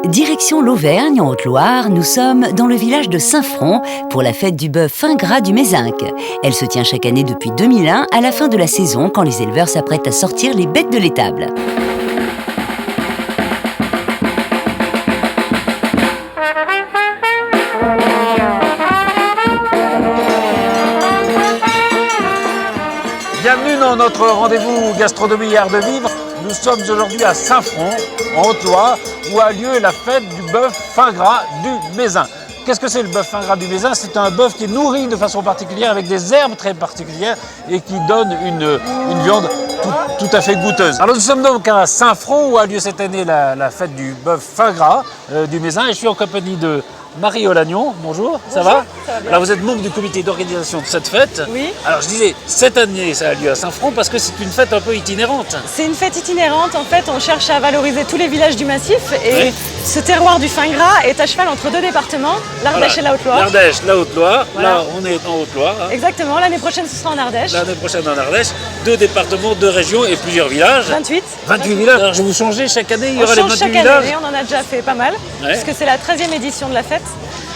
Direction l'Auvergne, en Haute-Loire, nous sommes dans le village de Saint-Front pour la fête du bœuf fin gras du Mézinc. Elle se tient chaque année depuis 2001 à la fin de la saison quand les éleveurs s'apprêtent à sortir les bêtes de l'étable. Bienvenue dans notre rendez-vous gastronomie et art de vivre. Nous sommes aujourd'hui à Saint-Front, en Haute-Loire, où a lieu la fête du bœuf fin gras du Mézinc. Qu'est-ce que c'est le bœuf fin gras du Mézinc? C'est un bœuf qui est nourri de façon particulière avec des herbes très particulières et qui donne une viande tout à fait goûteuse. Alors nous sommes donc à Saint-Front où a lieu cette année la fête du bœuf fin gras du Mézinc et je suis en compagnie de Marie Olagnon. Bonjour, ça va? Ça va bien. Alors vous êtes membre du comité d'organisation de cette fête. Oui. Alors je disais, cette année ça a lieu à Saint-Front parce que c'est une fête un peu itinérante. C'est une fête itinérante. En fait, on cherche à valoriser tous les villages du massif. Et Oui. ce terroir du fin gras est à cheval entre deux départements, l'Ardèche et la Haute-Loire. L'Ardèche, la Haute-Loire. Voilà. Là, on est en Haute-Loire. Hein. Exactement. L'année prochaine, ce sera en Ardèche. L'année prochaine en Ardèche. 2 départements, 2 régions et plusieurs villages. 28. 28 villages. Alors, je vais vous changer chaque année, il y On aura les change 28 chaque villages. année. On en a déjà fait pas mal. Ouais. Puisque c'est la 13e édition de la fête.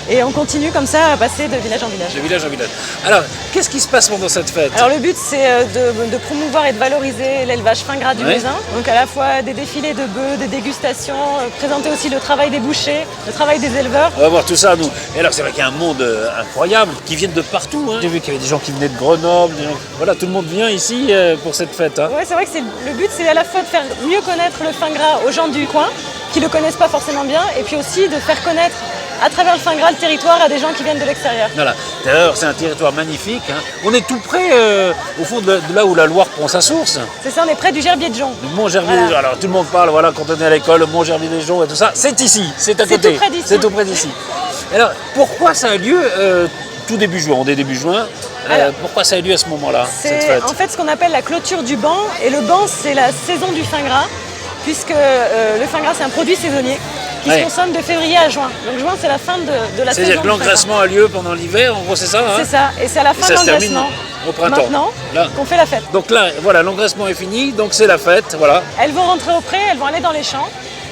Et on continue comme ça à passer de village en village. De village en village. Alors, qu'est-ce qui se passe pendant cette fête? Alors le but c'est de promouvoir et de valoriser l'élevage fin gras du Ouais. Mézinc. Donc à la fois des défilés de bœufs, des dégustations, présenter aussi le travail des bouchers, le travail des éleveurs. On va voir tout ça, nous. Et alors, c'est vrai qu'il y a un monde incroyable qui viennent de partout. Hein. J'ai vu qu'il y avait des gens qui venaient de Grenoble. Voilà, tout le monde vient ici pour cette fête. Hein. Ouais, c'est vrai que le but c'est à la fois de faire mieux connaître le fin gras aux gens du coin qui le connaissent pas forcément bien et puis aussi de faire connaître à travers le fin gras le territoire à des gens qui viennent de l'extérieur. Voilà. D'ailleurs, c'est un territoire magnifique. Hein. On est tout près, au fond, de là où la Loire prend sa source. C'est ça, on est près du Gerbier de Jonc. Le Mont-Gerbier-des-Joncs. Voilà. Alors tout le monde parle, voilà, quand on est à l'école, le Mont-Gerbier-des-Joncs et tout ça, c'est ici, c'est à C'est côté. tout près d'ici. C'est tout près d'ici. Alors pourquoi ça a lieu tout début juin? On est début juin. Alors, pourquoi ça a lieu à ce moment-là, cette C'est fête? en fait ce qu'on appelle la clôture du banc. Et le banc, c'est la saison du fin gras, puisque le fin gras, c'est un produit saisonnier qui Ouais. se consomme de février à juin. Donc juin, c'est la fin de la saison. C'est-à-dire que du fin gras. l'engraissement a lieu pendant l'hiver, en gros c'est ça, hein? C'est ça, et c'est à la fin ça de se termine l'engraissement, au printemps. maintenant, Là. qu'on fait la fête. Donc là, voilà, l'engraissement est fini, donc c'est la fête, voilà, Elles vont rentrer au pré, elles vont aller dans les champs,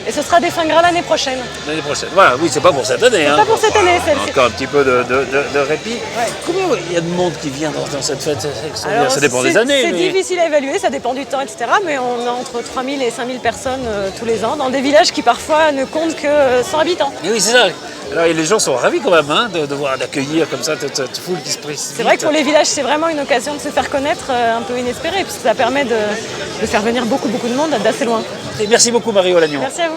et ce sera des fins gras l'année prochaine. l'année prochaine. Voilà, oui, c'est pas pour cette année. Hein. Pas pour cette année, celle-ci. Encore un petit peu de répit. Ouais. Combien il y a de monde qui vient dans cette fête? C'est extraordinaire. Alors, Ça dépend des c'est- années. C'est mais- difficile à évaluer, ça dépend du temps, etc. Mais on a entre 3000 et 5000 personnes tous les ans, dans des villages qui parfois ne comptent que 100 habitants. Et oui, c'est ça. Alors, et les gens sont ravis quand même hein, de voir, d'accueillir comme ça cette foule qui se précipite. C'est vrai que pour les villages, c'est vraiment une occasion de se faire connaître un peu inespérée, puisque ça permet de faire venir beaucoup de monde d'assez loin. Et merci beaucoup, Marie Olagnon. Merci à vous.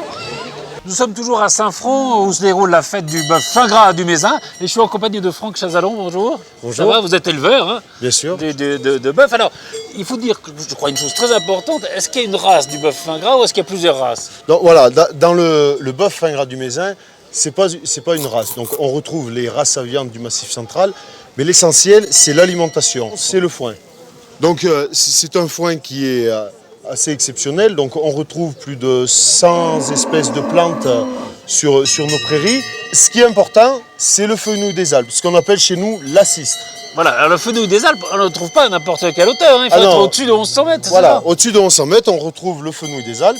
Nous sommes toujours à Saint-Front où se déroule la fête du bœuf fin gras du Mézinc. Et je suis en compagnie de Franck Chazalon. Bonjour. Bonjour. Ça va, vous êtes éleveur hein, Bien sûr. de bœuf. Alors, il faut dire, je crois, une chose très importante. Est-ce qu'il y a une race du bœuf fin gras ou est-ce qu'il y a plusieurs races? Donc voilà, dans le bœuf fin gras du Mézinc, c'est pas une race. Donc on retrouve les races à viande du Massif central, mais l'essentiel c'est l'alimentation, c'est le foin. Donc c'est un foin qui est assez exceptionnel. Donc on retrouve plus de 100 espèces de plantes sur nos prairies. Ce qui est important, c'est le fenouil des Alpes, ce qu'on appelle chez nous l'assistre. Voilà, alors le fenouil des Alpes, on ne le trouve pas à n'importe quelle hauteur. Hein. Il faut Ah être non. au-dessus de 1100 mètres. c'est Voilà, ça au-dessus de 1100 mètres, on retrouve le fenouil des Alpes.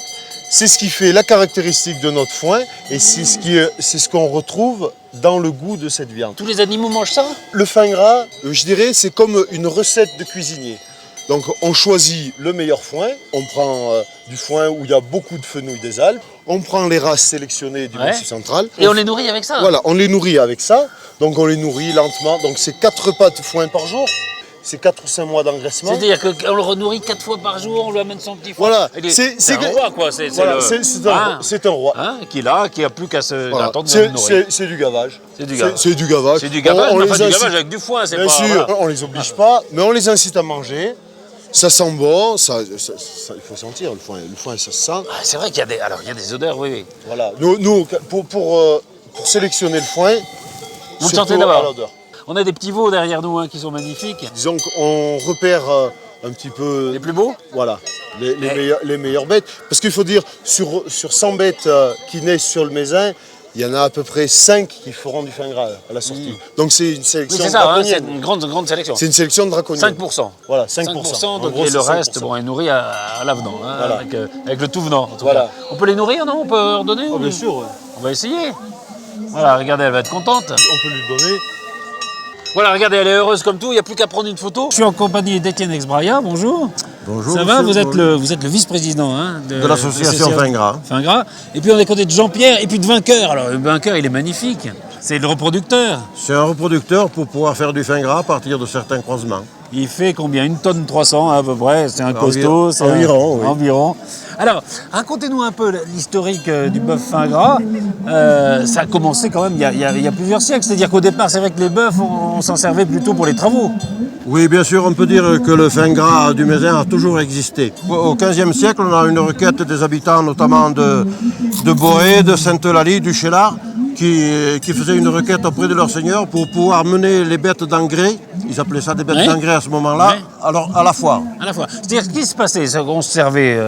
C'est ce qui fait la caractéristique de notre foin et c'est ce qu'on retrouve dans le goût de cette viande. Tous les animaux mangent ça? Le fin gras, je dirais, c'est comme une recette de cuisinier. Donc on choisit le meilleur foin, on prend du foin où il y a beaucoup de fenouil des Alpes, on prend les races sélectionnées du Ouais. Massif central. Et on les nourrit avec ça? Voilà, on les nourrit avec ça. Donc on les nourrit lentement. Donc c'est 4 repas de foin par jour. C'est 4 ou 5 mois d'engraissement. C'est-à-dire qu'on le renourrit 4 fois par jour, on lui amène son petit foin. Voilà, Il est- c'est- c'est un c'est- roi, quoi. C'est Voilà, le- c'est un roi. Hein, qui est là, qui a plus qu'à se Voilà. attendre de le nourrir. C'est du gavage. C'est du gavage. C'est du gavage. C'est du gavage, On mais les enfin du incite- gavage avec du foin, c'est Bien pas... sûr, voilà. on les oblige pas, mais on les incite à manger. Ça sent bon, il faut sentir le foin ça se sent. Ah, c'est vrai qu'il y a des... Alors, il y a des odeurs, oui, oui. Voilà. Nous pour sélectionner le foin, Vous le surtout sentez à d'abord. l'odeur. On a des petits veaux derrière nous hein, qui sont magnifiques. Disons qu'on repère un petit peu Les plus beaux? voilà, les meilleures bêtes. Parce qu'il faut dire, sur 100 bêtes qui naissent sur le Mézinc, il y en a à peu près 5 qui feront du fin gras à la sortie. Donc c'est une Oui, sélection c'est ça, hein, draconienne. c'est une grande sélection. C'est une sélection draconienne. 5%. Voilà, 5%. 5%, En donc, gros, et le c'est reste 5%. bon, est nourri à l'avenant, hein, Voilà. avec le tout venant. En tout Voilà. cas. On peut les nourrir, non? On peut leur donner? Oh, bien sûr, ouais. On va essayer. Voilà, regardez, elle va être contente. On peut lui donner. Voilà, regardez, elle est heureuse comme tout, il n'y a plus qu'à prendre une photo. Je suis en compagnie d'Étienne Exbraia, bonjour. Bonjour. Ça va, monsieur, vous êtes le vice-président hein, de l'association Fin Gras. Fin Gras. Et puis on est côté de Jean-Pierre et puis de Vainqueur. Alors le Vainqueur, il est magnifique. C'est le reproducteur. C'est un reproducteur pour pouvoir faire du fin gras à partir de certains croisements. Il fait combien? 1 tonne 300 à peu près. C'est un costaud. C'est environ, oui. Environ. Alors, racontez-nous un peu l'historique du bœuf fin gras. Ça a commencé quand même il y a plusieurs siècles. C'est-à-dire qu'au départ, c'est vrai que les bœufs, on s'en servait plutôt pour les travaux. Oui, bien sûr, on peut dire que le fin gras du Mézin a toujours existé. Au XVe siècle, on a une requête des habitants, notamment de Boé, de Sainte-Eulalie, du Chélar, qui faisaient une requête auprès de leur seigneur pour pouvoir mener les bêtes d'engrais, ils appelaient ça des bêtes d'engrais à ce moment-là, alors à la foire. À la fois. C'est-à-dire, ce qui se passait, c'est qu'on se servait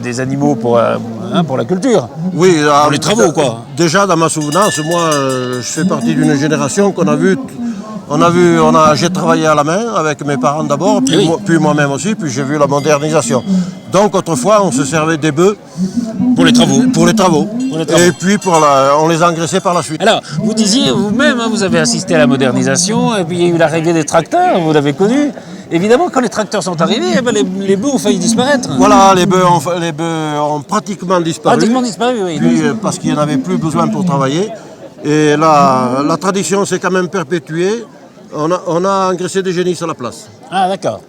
des animaux pour la culture. Oui, Pour les travaux, quoi. Déjà, dans ma souvenance, moi, je fais partie d'une génération qu'on a vu. J'ai travaillé à la main avec mes parents d'abord, puis moi-même aussi, puis j'ai vu la modernisation. Donc autrefois, on se servait des bœufs Pour les travaux. pour les travaux. Et puis on les engraissait par la suite. Alors, vous disiez vous-même, hein, vous avez assisté à la modernisation, et puis il y a eu l'arrivée des tracteurs, vous l'avez connu. Évidemment, quand les tracteurs sont arrivés, eh ben, les bœufs ont failli disparaître. Voilà, les bœufs ont pratiquement disparu. Pratiquement disparu, oui. Puis, parce qu'il n'y en avait plus besoin pour travailler. Et la tradition s'est quand même perpétuée. On a engraissé des génisses à la place. Ah, d'accord.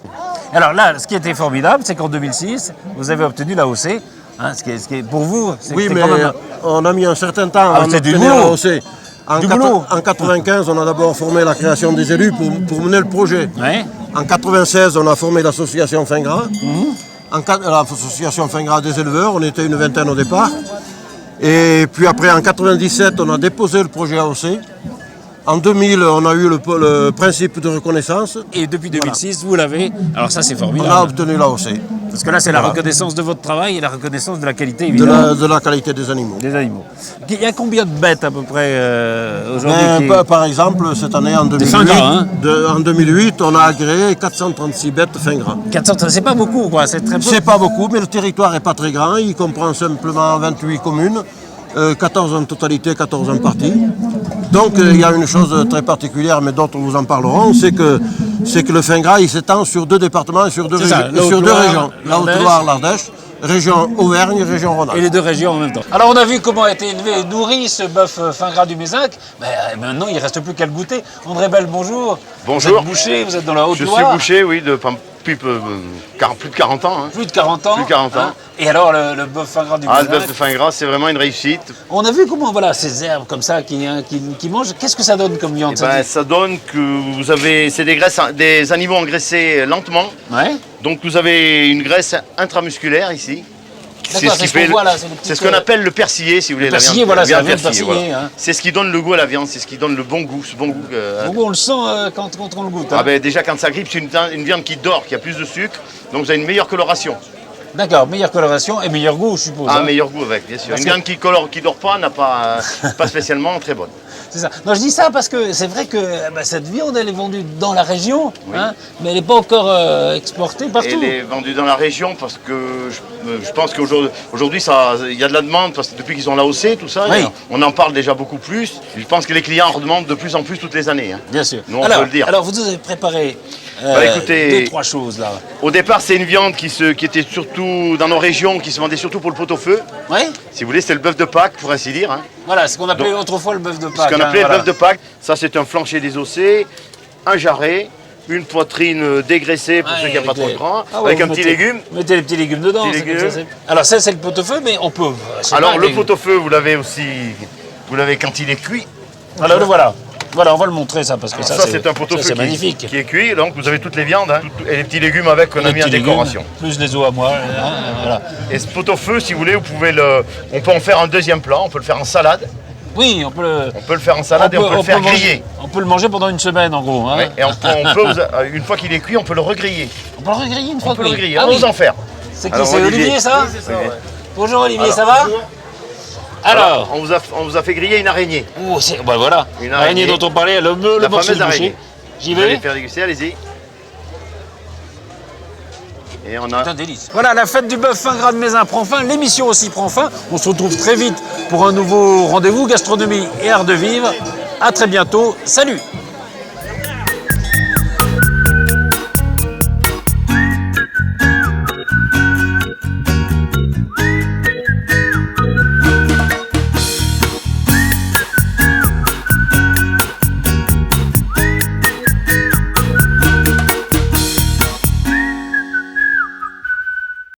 Alors là, ce qui était formidable, c'est qu'en 2006, vous avez obtenu l'AOC. Hein, ce qui est pour vous, c'est Oui, que mais quand même... on a mis un certain temps à c'est du obtenir boulot. l'AOC. Du boulot. En 95, on a d'abord formé la création des élus pour mener le projet. Ouais. En 96, on a formé l'association Fin Gras. L'association Fin Gras des éleveurs, on était une vingtaine au départ. Et puis après, en 97, on a déposé le projet AOC. En 2000, on a eu le principe de reconnaissance. Et depuis 2006, vous l'avez. Alors ça, c'est On a formidable. obtenu l'AOC. Parce que là, c'est la Voilà. reconnaissance de votre travail et la reconnaissance de la qualité, De évidemment, la qualité des animaux. des animaux. Il y a combien de bêtes, à peu près, aujourd'hui Par exemple, cette année, en 2008, fins gras, hein. en 2008, on a agréé 436 bêtes fin gras. 400, c'est pas beaucoup, quoi. C'est très peu. C'est pas beaucoup, mais le territoire n'est pas très grand. Il comprend simplement 28 communes, 14 en totalité, 14 en partie. Donc il y a une chose très particulière, mais d'autres vous en parleront, c'est que le fin gras, il s'étend sur 2 départements et sur 2 C'est ça, régions. Sur 2 Haute-Loire, régions. La Haute-Loire, l'Ardèche, région Auvergne, région Rhône-Alpes. Et les 2 régions en même temps. Alors on a vu comment a été élevé et nourri ce bœuf fin gras du Mézinc. Ben, maintenant il ne reste plus qu'à le goûter. André Belle, bonjour. Bonjour. Vous êtes boucher, vous êtes dans la Je Haute-Loire. suis boucher, oui, depuis plus de 40 ans. Hein. Plus de 40 ans. Plus de 40 ans. hein. Et alors le bœuf fin gras du Ah, le Mézinc. bœuf de fin gras, c'est vraiment une réussite. On a vu comment voilà, ces herbes comme ça qui mangent. Qu'est-ce que ça donne comme viande Eh ben, ça donne que vous avez, c'est des animaux engraissés lentement. Ouais. Donc vous avez une graisse intramusculaire ici. D'accord, c'est ce qu'on voit là, c'est les C'est ce petites, qu'on appelle le persillé, si vous voulez. le persillé, la viande, voilà, c'est la viande viande persillée, hein. C'est ce qui donne le goût à la viande, c'est ce qui donne le bon goût, ce bon goût. Bon, on le sent quand on le goûte. hein. Ah ben, déjà quand ça grippe, c'est une viande qui dort, qui a plus de sucre, donc vous avez une meilleure coloration. D'accord, meilleure coloration et meilleur goût, je suppose. Ah, hein. meilleur goût avec, bien sûr. Parce Une que- viande qui dort pas n'a pas spécialement très bonne. C'est ça. Non, je dis ça parce que c'est vrai que cette viande, elle est vendue dans la région, hein, mais elle n'est pas encore exportée partout. Elle est vendue dans la région parce que je pense qu'aujourd'hui, il y a de la demande parce que depuis qu'ils ont l'AOC, tout ça, Oui. on en parle déjà beaucoup plus. Je pense que les clients en redemandent de plus en plus toutes les années. Hein. Bien sûr. Nous, on alors, peut le dire. alors, vous nous avez préparé écoutez, 2-3 choses là. Au départ, c'est une viande qui était surtout dans nos régions, qui se vendait surtout pour le pot-au-feu. Oui. Si vous voulez, c'est le bœuf de Pâques, pour ainsi dire. Hein. Voilà, ce qu'on appelait autrefois le bœuf de Pâques. Ce qu'on appelait hein, le bœuf de Pâques. Ça, c'est un flancher désossé, un jarret, une poitrine dégraissée pour ceux qui n'ont pas trop de gras, avec un petit légume. Mettez les petits légumes dedans. Petits c'est comme légumes. ça, alors ça, c'est le pot-au-feu, mais on peut. Alors, le pot-au-feu, vous l'avez aussi, vous l'avez quand il est cuit. Alors le voilà. Voilà, on va le montrer ça parce que Ça, ça, c'est un pot-au-feu c'est magnifique. qui est cuit. Donc, vous avez toutes les viandes hein, et les petits légumes avec qu'on a Les mis en petits légumes, décoration. plus les os à moi. hein, voilà. Et ce pot-au-feu, si vous voulez, on peut en faire un deuxième plat. On peut le faire en salade. Oui, on peut le. On peut le faire en salade et on peut le faire manger- griller. On peut le manger pendant une semaine en gros. Hein. Ouais, et une fois qu'il est cuit, on peut le regriller. On peut le regriller une fois On peut que le oui. griller. Ah On oui. nous en faire. C'est qui? Alors, C'est Olivier, ça Oui. Bonjour Olivier, ça va Alors, on vous a fait griller une araignée. oh, bah voilà, Une l'araignée araignée. dont on parlait, le La morceau fameuse de boucher. araignée. J'y Vous allez vais. faire déguster, allez-y. Et on a... C'est un délice. Voilà, la fête du bœuf fin gras de Mézin prend fin, l'émission aussi prend fin. On se retrouve très vite pour un nouveau rendez-vous gastronomie et art de vivre. À très bientôt. Salut!